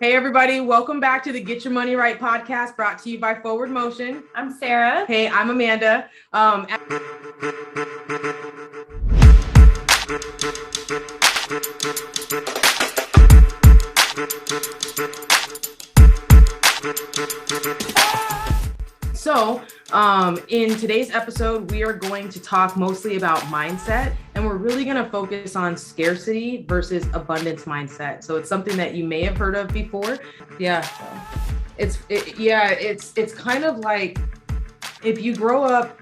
Hey everybody, welcome back to the Get Your Money Right podcast brought to you by Forward Motion. I'm Sarah. Hey, I'm Amanda. So in today's episode, we are going to talk mostly about mindset, and we're really going to focus on scarcity versus abundance mindset. So it's something that you may have heard of before. Yeah. It's kind of like if you grow up,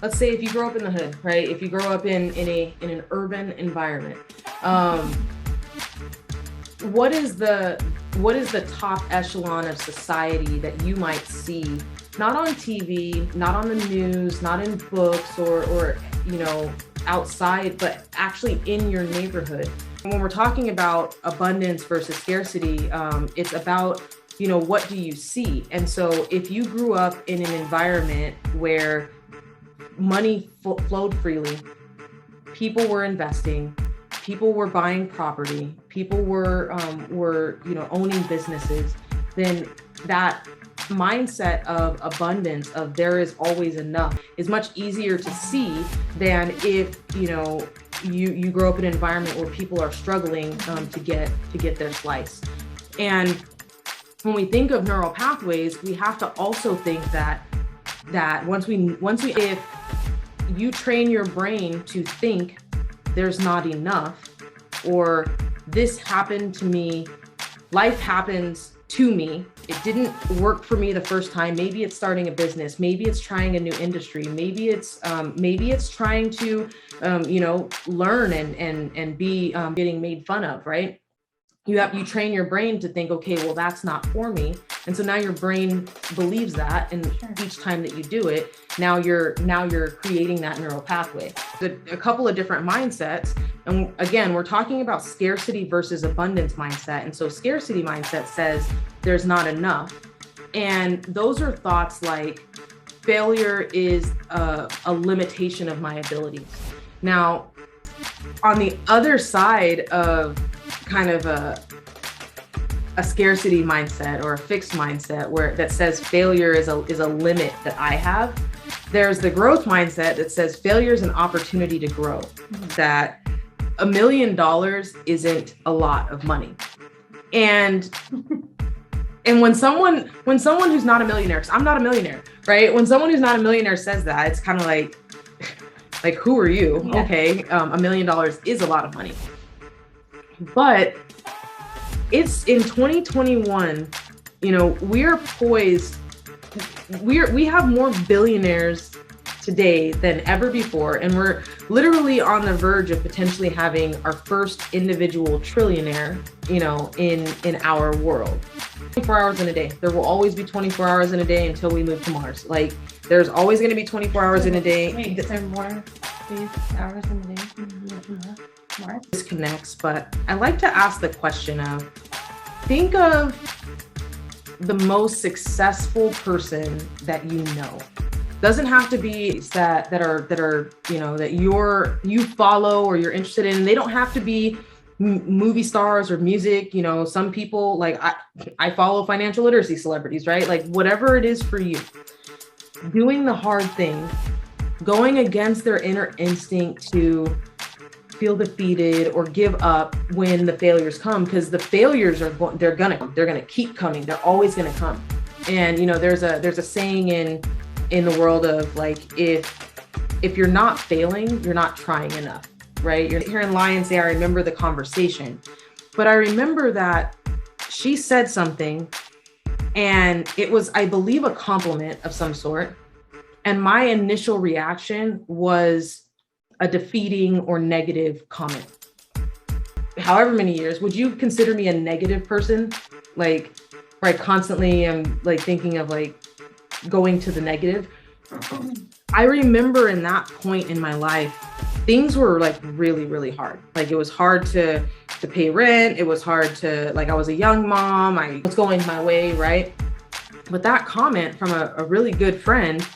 let's say if you grow up in the hood, right? If you grow up in an urban environment, what is the top echelon of society that you might see, not on TV, not on the news, not in books or outside, but actually in your neighborhood? And when we're talking about abundance versus scarcity, it's about, what do you see? And so if you grew up in an environment where money flowed freely, people were investing, people were buying property, people were owning businesses, then that mindset of abundance, of there is always enough, is much easier to see than if you grow up in an environment where people are struggling to get their slice. And when we think of neural pathways, we have to also think that if you train your brain to think there's not enough, or this happened to me, life happens to me, it didn't work for me the first time, maybe it's starting a business, maybe it's trying a new industry, maybe it's trying to learn and be getting made fun of, right? You train your brain to think, okay, well, that's not for me. And so now your brain believes that, and each time that you do it, now you're creating that neural pathway. A couple of different mindsets. And again, we're talking about scarcity versus abundance mindset. And so scarcity mindset says there's not enough. And those are thoughts like failure is a limitation of my abilities. Now, on the other side of kind of a scarcity mindset or a fixed mindset that says failure is a limit that I have, there's the growth mindset that says failure is an opportunity to grow. That $1 million isn't a lot of money. And when someone who's not a millionaire, because I'm not a millionaire, right? When someone who's not a millionaire says that, it's kind of like who are you? Yeah. Okay, $1 million is a lot of money. But it's in 2021, we're poised. We have more billionaires today than ever before, and we're literally on the verge of potentially having our first individual trillionaire, in our world. 24 hours in a day. There will always be 24 hours in a day until we move to Mars. Like, there's always going to be 24 hours in a day. Wait, is there more these hours in a day? Mars? This connects, but I like to ask the question of, think of the most successful person that you know. Doesn't have to be that you follow or you're interested in. They don't have to be movie stars or music. Some people, like I follow financial literacy celebrities, right? Like, whatever it is for you, doing the hard thing, going against their inner instinct to feel defeated or give up when the failures come, because the failures they're gonna keep coming. They're always gonna come. And there's a saying in the world of, like, if you're not failing, you're not trying enough, right? You're hearing Lion say, I remember the conversation, but I remember that she said something, and it was, I believe, a compliment of some sort. And my initial reaction was a defeating or negative comment. However many years, would you consider me a negative person? Like, right, constantly I'm like thinking of like going to the negative. I remember in that point in my life, things were like really, really hard. Like, it was hard to pay rent. It was hard to, like, I was a young mom. I was going my way, right? But that comment from a really good friend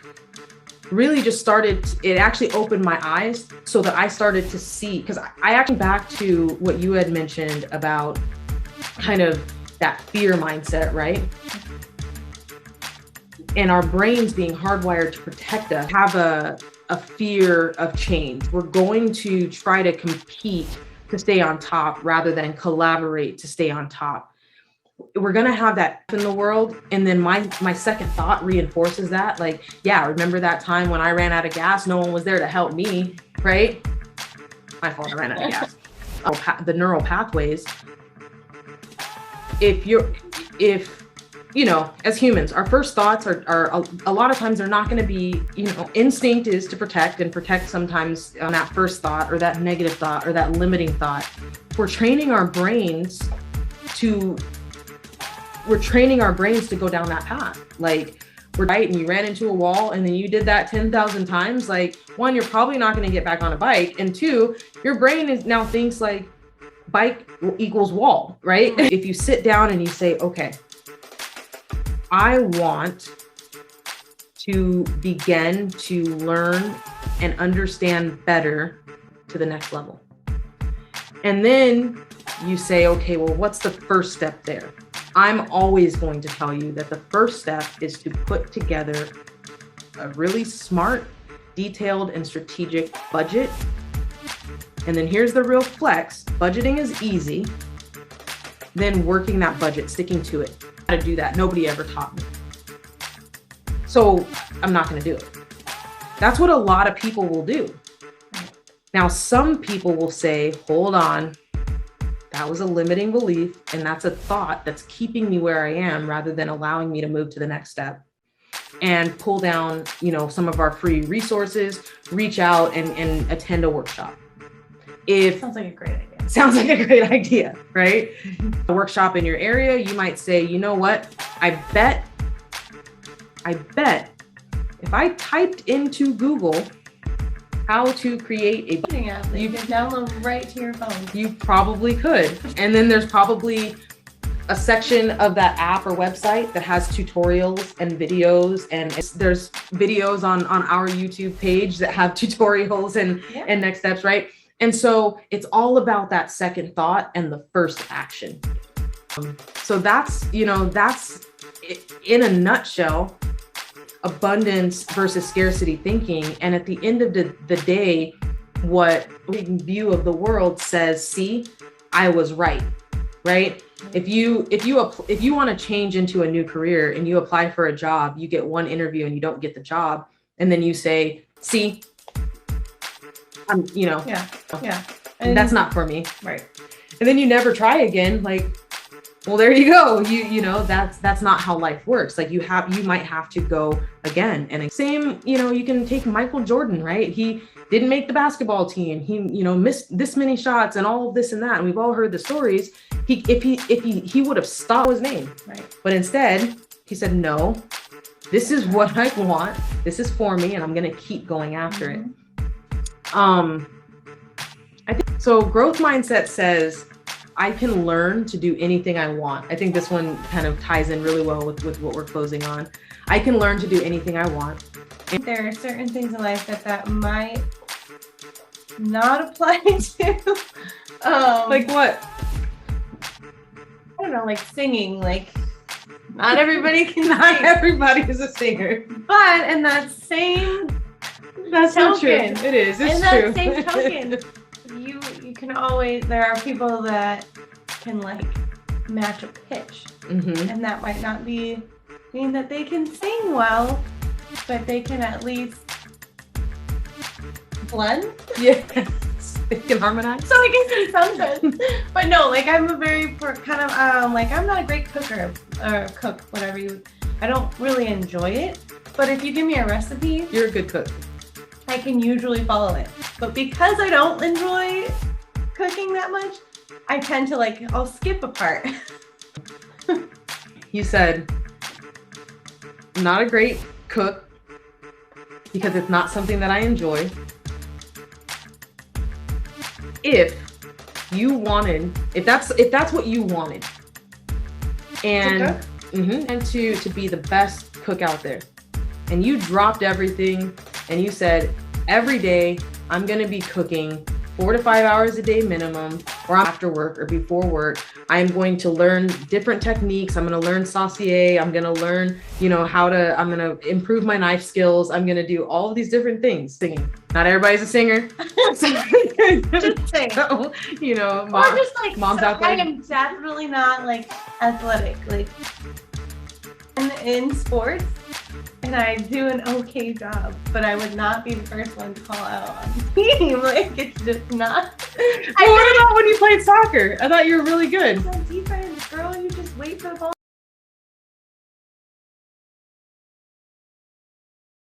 really just started, it actually opened my eyes so that I started to see, because I actually, back to what you had mentioned about kind of that fear mindset, right? And our brains being hardwired to protect us have a fear of change. We're going to try to compete to stay on top rather than collaborate to stay on top. We're going to have that in the world. And then my second thought reinforces that. Like, yeah, remember that time when I ran out of gas? No one was there to help me, right? My fault, I ran out of gas. The neural pathways. If you know, as humans, our first thoughts are a lot of times they're not going to be, you know, instinct is to protect, and protect sometimes on that first thought or that negative thought or that limiting thought. We're training our brains to go down that path. Like, we're right, and you ran into a wall and then you did that 10,000 times. Like, one, you're probably not going to get back on a bike. And two, your brain now thinks like bike equals wall, right? If you sit down and you say, okay, I want to begin to learn and understand better to the next level. And then you say, okay, well, what's the first step there? I'm always going to tell you that the first step is to put together a really smart, detailed, and strategic budget. And then here's the real flex. Budgeting is easy. Then working that budget, sticking to it. How to do that. Nobody ever taught me. So I'm not going to do it. That's what a lot of people will do. Now, some people will say, hold on, that was a limiting belief. And that's a thought that's keeping me where I am rather than allowing me to move to the next step. And pull down, you know, some of our free resources, reach out and attend a workshop. Sounds like a great idea. Sounds like a great idea, right? A workshop in your area, you might say, you know what? I bet if I typed into Google how to create a budgeting app that you can download right to your phone. You probably could. And then there's probably a section of that app or website that has tutorials and videos, and there's videos on our YouTube page that have tutorials and next steps, right? And so it's all about that second thought and the first action. So that's, you know, that's in a nutshell, abundance versus scarcity thinking. And at the end of the day, what view of the world says, see, I was right, right? If you want to change into a new career and you apply for a job, you get one interview and you don't get the job. And then you say, see, you know, and that's not for me. Right. And then you never try again. Like, well, there you go. You know, that's not how life works. Like, you might have to go again. And same, you know, you can take Michael Jordan, right? He didn't make the basketball team. He, you know, missed this many shots and all of this and that. And we've all heard the stories. If he would have stopped his name, right? But instead he said, no, this is what I want. This is for me. And I'm going to keep going after it. I think so. Growth mindset says, I can learn to do anything I want. I think this one kind of ties in really well with what we're closing on. I can learn to do anything I want. There are certain things in life that might not apply to. Like what? I don't know, like singing. Like, not everybody can not everybody is a singer. But in that same That's token, so true. It is. It's in true. that same token, you can always, there are people that can like match a pitch. Mm-hmm. And that might not mean that they can sing well, but they can at least blend. Yes, they can harmonize. So I can sing something. But no, like I'm a very kind of like I'm not a great cooker or cook, whatever I don't really enjoy it. But if you give me a recipe, you're a good cook. I can usually follow it. But because I don't enjoy cooking that much, I tend to like, I'll skip a part. You said, not a great cook because it's not something that I enjoy. If that's what you wanted, and to be the best cook out there, and you dropped everything and you said, every day I'm going to be cooking 4 to 5 hours a day minimum, or after work or before work. I'm going to learn different techniques. I'm going to learn saucier. I'm going to learn, I'm going to improve my knife skills. I'm going to do all of these different things. Singing. Not everybody's a singer. Just saying. So, Or just like, moms out there. I am definitely not like athletic, like in sports, and I do an okay job, but I would not be the first one to call out on the team. Like, it's just not. What about when you played soccer? I thought you were really good.